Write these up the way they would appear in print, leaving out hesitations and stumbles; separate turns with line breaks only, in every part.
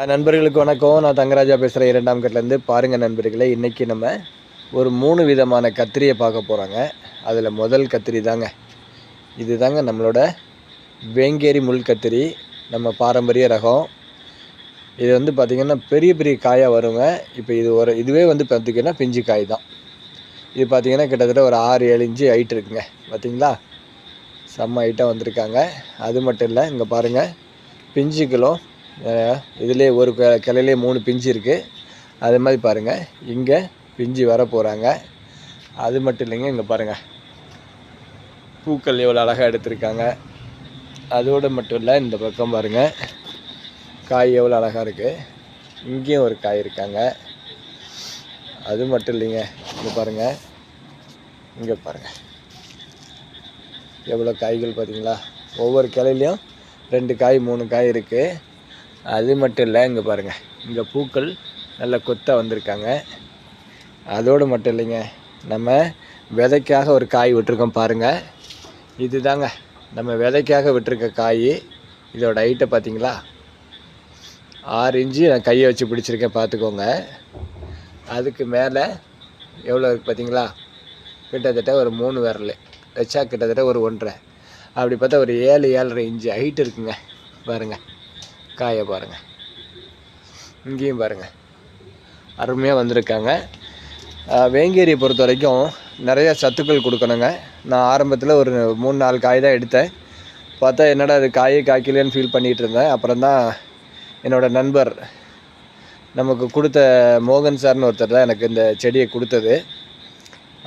நண்பர்களுக்கு வணக்கம். நான் தங்கராஜா பேசுகிறேன், இரண்டாம் கட்டிலேருந்து. பாருங்கள் நண்பர்களே, இன்றைக்கி நம்ம ஒரு 3 விதமான கத்திரியை பார்க்க போகிறோங்க. அதில் முதல் கத்திரி தாங்க, இது தாங்க நம்மளோட வேங்கேரி முள் கத்திரி, நம்ம பாரம்பரிய ரகம். இது வந்து பார்த்திங்கன்னா பெரிய பெரிய காயாக வருங்க. இப்போ இதுவே வந்து பார்த்திங்கன்னா பிஞ்சு காய் தான். இது பார்த்திங்கன்னா கிட்டத்தட்ட ஒரு 6-7 இன்ச்சு ஹைட் இருக்குங்க. பார்த்திங்களா, செம்ம ஹைட்டாக வந்திருக்காங்க. அது மட்டும் இல்லை, இங்கே பாருங்கள், பிஞ்சுகளும் இதிலே ஒரு கிளையிலே 3 பிஞ்சு இருக்குது. அது மாதிரி பாருங்கள், இங்கே பிஞ்சு வர போகிறாங்க. அது மட்டும் இல்லைங்க, இங்கே பாருங்கள் பூக்கள் எவ்வளோ அழகாக எடுத்திருக்காங்க. அதோடு மட்டும் இல்லை, இந்த பக்கம் பாருங்கள் காய் எவ்வளோ அழகாக இருக்குது. இங்கேயும் ஒரு காய் இருக்காங்க. அது மட்டும் இல்லைங்க, இங்கே பாருங்கள், இங்கே பாருங்கள் எவ்வளோ காய்கள் பார்த்தீங்களா. ஒவ்வொரு கிளையிலையும் 2 காய் 3 காய் இருக்குது. அது மட்டும் இல்லை, இங்கே பாருங்கள், இங்கே பூக்கள் நல்ல கொத்தாக வந்திருக்காங்க. அதோடு மட்டும் இல்லைங்க, நம்ம விதைக்காக ஒரு காய் விட்டுருக்கோம் பாருங்கள். இது தாங்க நம்ம விதைக்காக விட்டுருக்க காய். இதோட ஹைட்டை பார்த்தீங்களா, 6 இன்ச்சு நான் கையை வச்சு பிடிச்சிருக்கேன், பார்த்துக்கோங்க. அதுக்கு மேலே எவ்வளோ இருக்குது பார்த்தீங்களா, கிட்டத்தட்ட ஒரு 3 விரல் வச்சா கிட்டத்தட்ட ஒரு 1.5, அப்படி பார்த்தா ஒரு 7-7.5 இன்ச்சு ஹைட் இருக்குங்க. பாருங்கள் காயை பாருங்கள், இங்கேயும் பாருங்கள் அருமையாக வந்திருக்காங்க. வேங்கேரியை பொறுத்த வரைக்கும் நிறைய சத்துக்கள் கொடுக்கணுங்க. நான் ஆரம்பத்தில் ஒரு 3-4 காய் தான் எடுத்தேன். பார்த்தா என்னடா அது காயே காய்க்கலையான்னு ஃபீல் பண்ணிகிட்டு இருந்தேன். அப்புறம் தான் என்னோடய நண்பர் நமக்கு கொடுத்த மோகன் சார்னு ஒருத்தர் தான் எனக்கு இந்த செடியை கொடுத்தது.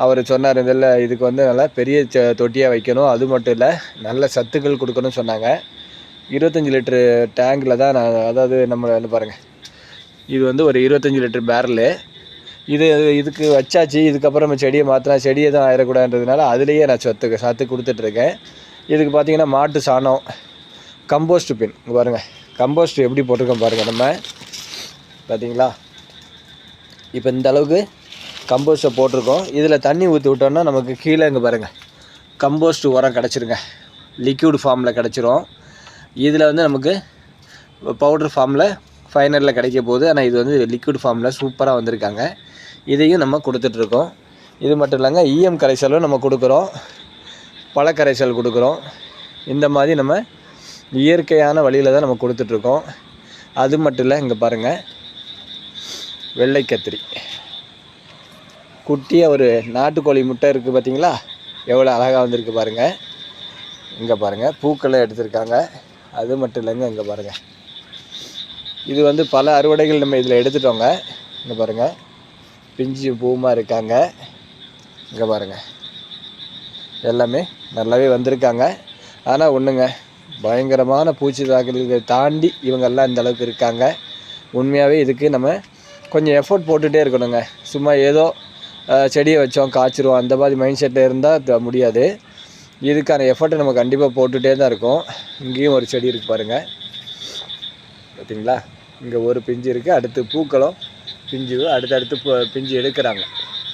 அவர் சொன்னார், இதில் இதுக்கு வந்து நல்லா பெரிய தொட்டியாக வைக்கணும், அது மட்டும் இல்லை நல்ல சத்துக்கள் கொடுக்கணும்னு சொன்னாங்க. 25 லிட்டரு டேங்கில் தான் நான், அதாவது நம்ம என்ன பாருங்கள், இது வந்து ஒரு 25 லிட்டர் பேரலு. இதுக்கு வச்சாச்சு. இதுக்கப்புறம் நம்ம செடியை மாற்றினா செடியை தான் ஆயிடக்கூடாதுன்றதுனால அதுலேயே நான் சத்து கொடுத்துட்ருக்கேன். இதுக்கு பார்த்திங்கன்னா மாட்டு சாணம், கம்போஸ்ட் பின், இங்கே பாருங்கள் கம்போஸ்ட் எப்படி போட்டிருக்கோம் பாருங்கள். நம்ம பார்த்திங்களா, இப்போ இந்த அளவுக்கு கம்போஸ்ட்டை போட்டிருக்கோம். இதில் தண்ணி ஊற்றி விட்டோன்னா நமக்கு கீழே இங்கே பாருங்கள் கம்போஸ்ட் உரம் கிடச்சிருங்க, லிக்யூட் ஃபார்மில் கிடச்சிரும். இதில் வந்து நமக்கு பவுடர் ஃபார்மில் ஃபைனலில் கிடைக்க போகுது. ஆனால் இது வந்து லிக்விட் ஃபார்மில் சூப்பராக வந்திருக்காங்க. இதையும் நம்ம கொடுத்துட்ருக்கோம். இது மட்டும் இல்லைங்க, ஈயம் கரைசலும் நம்ம கொடுக்குறோம், பழக்கரைசல் கொடுக்குறோம். இந்த மாதிரி நம்ம இயற்கையான வழியில் தான் நம்ம கொடுத்துட்ருக்கோம். அது மட்டும் இல்லை, இங்கே பாருங்கள் வெள்ளை கத்திரி குட்டியாக ஒரு நாட்டுக்கோழி முட்டை இருக்குது பார்த்தீங்களா, எவ்வளோ அழகாக வந்திருக்கு பாருங்கள். இங்கே பாருங்கள் பூக்களை எடுத்திருக்காங்க. அது மட்டும் இல்லைங்க, இங்கே பாருங்கள், இது வந்து பல அறுவடைகள் நம்ம இதில் எடுத்துட்டோங்க. இங்கே பாருங்கள் பிஞ்சு பூமாக இருக்காங்க. இங்கே பாருங்கள் எல்லாமே நல்லாவே வந்திருக்காங்க. ஆனால் ஒன்றுங்க, பயங்கரமான பூச்சி தாக்குதல்களை தாண்டி இவங்கெல்லாம் இந்த அளவுக்கு இருக்காங்க. உண்மையாகவே இதுக்கு நம்ம கொஞ்சம் எஃபோர்ட் போட்டுகிட்டே இருக்கணுங்க. சும்மா ஏதோ செடியை வச்சோம் காய்ச்சிரும் அந்த மாதிரி மைண்ட் செட்டில் இருந்தால் முடியாது. இதுக்கான எஃபர்ட்டை நம்ம கண்டிப்பாக போட்டுகிட்டே தான் இருக்கோம். இங்கேயும் ஒரு செடி இருக்குது பாருங்கள், பார்த்தீங்களா, இங்கே ஒரு பிஞ்சு இருக்குது. அடுத்து பூக்களும் பிஞ்சு அடுத்தடுத்து பிஞ்சு எடுக்கிறாங்க.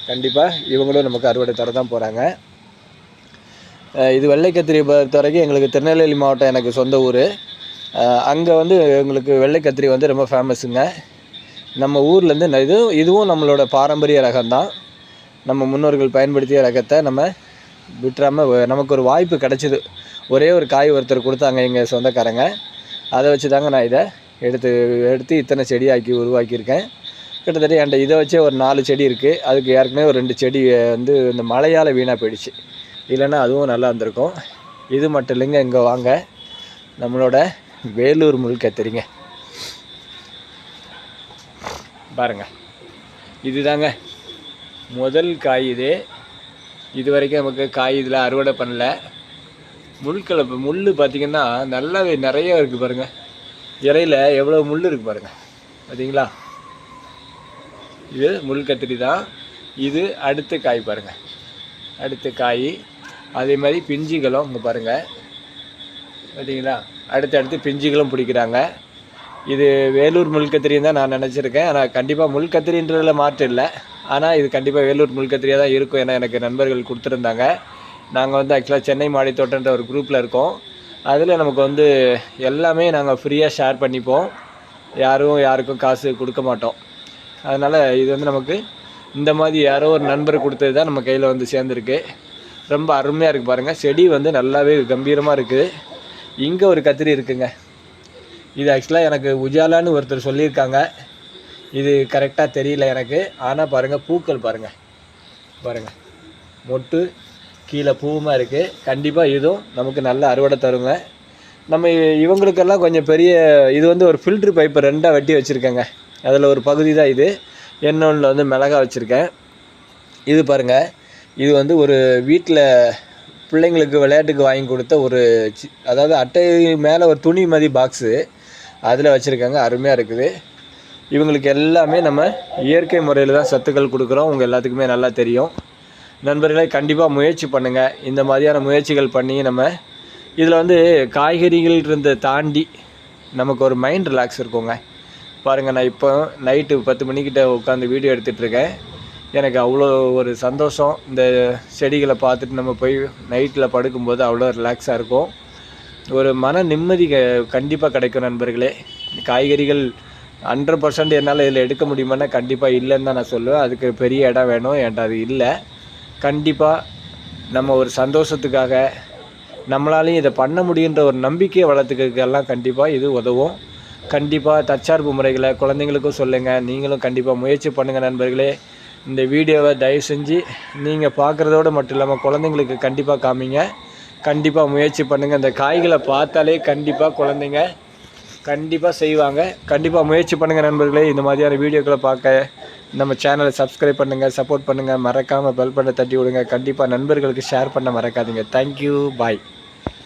கண்டிப்பாக இவங்களும் நமக்கு அறுவடை தர தான் போகிறாங்க. இது வெள்ளை கத்திரியை பொறுத்த வரைக்கும் எங்களுக்கு திருநெல்வேலி மாவட்டம் எனக்கு சொந்த ஊர். அங்கே வந்து எங்களுக்கு வெள்ளை கத்திரி வந்து ரொம்ப ஃபேமஸுங்க. நம்ம ஊர்லேருந்து இதுவும் நம்மளோட பாரம்பரிய ரகம்தான். நம்ம முன்னோர்கள் பயன்படுத்திய ரகத்தை நம்ம விட்டுறாமல், நமக்கு ஒரு வாய்ப்பு கிடச்சிது. ஒரே ஒரு காய் ஒருத்தர் கொடுத்தாங்க எங்கள் சொந்தக்காரங்க. அதை வச்சு தாங்க நான் இதை எடுத்து இத்தனை செடியாக்கி உருவாக்கியிருக்கேன். கிட்டத்தட்ட என்கிட்ட இதை வச்சே ஒரு 4 செடி இருக்குது. அதுக்கு ஏற்கனவே ஒரு 2 செடி வந்து இந்த மழையால் வீணாக போயிடுச்சு, இல்லைன்னா அதுவும் நல்லா இருந்திருக்கும். இது மட்டும் இல்லைங்க, இங்கே வாங்க, நம்மளோட வேலூர் முள் கத்திரிங்க பாருங்கள். இது தாங்க முதல் காய். இது வரைக்கும் நமக்கு காய் இதில் அறுவடை பண்ணல. முள் பார்த்திங்கன்னா நல்லாவே நிறைய இருக்குது பாருங்கள். இலையில் எவ்வளோ முள் இருக்குது பாருங்கள், பார்த்தீங்களா. இது முள் கத்திரி தான். இது அடுத்த காய் பாருங்கள், அடுத்த காய். அதே மாதிரி பிஞ்சுகளும் இங்கே பாருங்கள், பார்த்தீங்களா, அடுத்தடுத்து பிஞ்சுகளும் பிடிக்கிறாங்க. இது வேலூர் முள் கத்திரின்னு தான் நான் நினச்சிருக்கேன். ஆனால் கண்டிப்பாக முள் கத்திரின்றதில் மாற்றம் இல்லை. ஆனால் இது கண்டிப்பாக வேலூர் முள் கத்திரியாக தான் இருக்கும். ஏன்னா எனக்கு நண்பர்கள் கொடுத்துருந்தாங்க. நாங்கள் வந்து ஆக்சுவலாக சென்னை மாடி தோட்டன்ற ஒரு குரூப்பில் இருக்கோம். அதில் நமக்கு வந்து எல்லாமே நாங்கள் ஃப்ரீயாக ஷேர் பண்ணிப்போம். யாருக்கும் காசு கொடுக்க மாட்டோம். அதனால் இது வந்து நமக்கு இந்த மாதிரி யாரோ ஒரு நண்பர் கொடுத்தது தான் நம்ம கையில் வந்து சேர்ந்துருக்கு. ரொம்ப அருமையாக இருக்குது பாருங்கள். செடி வந்து நல்லாவே கம்பீரமாக இருக்குது. இங்கே ஒரு கத்திரி இருக்குங்க. இது ஆக்சுவலாக எனக்கு உஜாலான்னு ஒருத்தர் சொல்லியிருக்காங்க. இது கரெக்டாக தெரியல எனக்கு. ஆனால் பாருங்கள் பூக்கள் பாருங்கள் மொட்டு கீழே பூவுமாக இருக்குது. கண்டிப்பாக இதுவும் நமக்கு நல்ல அறுவடை தருங்க. நம்ம இவங்களுக்கெல்லாம் கொஞ்சம் பெரிய இது வந்து ஒரு ஃபில்ட்ரு பைப்பை 2ஆக வெட்டி வச்சுருக்கேங்க. அதில் ஒரு பகுதி தான் இது. இன்னொன்றில் வந்து மிளகா வச்சுருக்கேன். இது பாருங்கள், இது வந்து ஒரு வீட்டில் பிள்ளைங்களுக்கு விளையாட்டுக்கு வாங்கி கொடுத்த ஒரு அதாவது அட்டை மேலே ஒரு துணி மாதிரி பாக்ஸு, அதில் வச்சுருக்காங்க. அருமையாக இருக்குது. இவங்களுக்கு எல்லாமே நம்ம இயற்கை முறையில் தான் சத்துக்கள் கொடுக்குறோம். உங்கள் எல்லாத்துக்குமே நல்லா தெரியும். நண்பர்களே, கண்டிப்பாக முயற்சி பண்ணுங்கள். இந்த மாதிரியான முயற்சிகள் பண்ணி நம்ம இதில் வந்து காய்கறிகள் இருந்த தாண்டி நமக்கு ஒரு மைண்ட் ரிலாக்ஸ் இருக்குங்க. பாருங்கள், நான் இப்போ நைட்டு 10 மணிக்கிட்ட உட்காந்து வீடியோ எடுத்துகிட்ருக்கேன். எனக்கு அவ்வளோ ஒரு சந்தோஷம். இந்த செடிகளை பார்த்துட்டு நம்ம போய் நைட்டில் படுக்கும்போது அவ்வளோ ரிலாக்ஸாக இருக்கும். ஒரு மன நிம்மதி கண்டிப்பாக கிடைக்கும் நண்பர்களே. காய்கறிகள் 100% என்னால் இதில் எடுக்க முடியுமான்னா கண்டிப்பாக இல்லைன்னு தான் நான் சொல்லுவேன். அதுக்கு பெரிய இடம் வேணும். என்கிட்ட அது இல்லை. கண்டிப்பாக நம்ம ஒரு சந்தோஷத்துக்காக நம்மளாலையும் இதை பண்ண முடியுன்ற ஒரு நம்பிக்கையை வளர்த்துக்கிறதுக்கெல்லாம் கண்டிப்பாக இது உதவும். கண்டிப்பாக தற்சார்பு முறைகளை குழந்தைங்களுக்கும் சொல்லுங்கள். நீங்களும் கண்டிப்பாக முயற்சி பண்ணுங்கள் நண்பர்களே. இந்த வீடியோவை தயவு செஞ்சு நீங்கள் பார்க்குறதோடு மட்டும் இல்லாமல் குழந்தைங்களுக்கு கண்டிப்பாக காமிங்க. கண்டிப்பாக முயற்சி பண்ணுங்கள். இந்த காய்களை பார்த்தாலே கண்டிப்பாக குழந்தைங்க கண்டிப்பாக செய்வாங்க. கண்டிப்பாக முயற்சி பண்ணுங்கள் நண்பர்களே. இந்த மாதிரியான வீடியோக்களை பார்க்க நம்ம சேனலை சப்ஸ்கிரைப் பண்ணுங்கள், சப்போர்ட் பண்ணுங்கள். மறக்காமல் பெல் பட்டனை தட்டி விடுங்க. கண்டிப்பாக நண்பர்களுக்கு ஷேர் பண்ண மறக்காதீங்க. தேங்க்யூ, பாய்.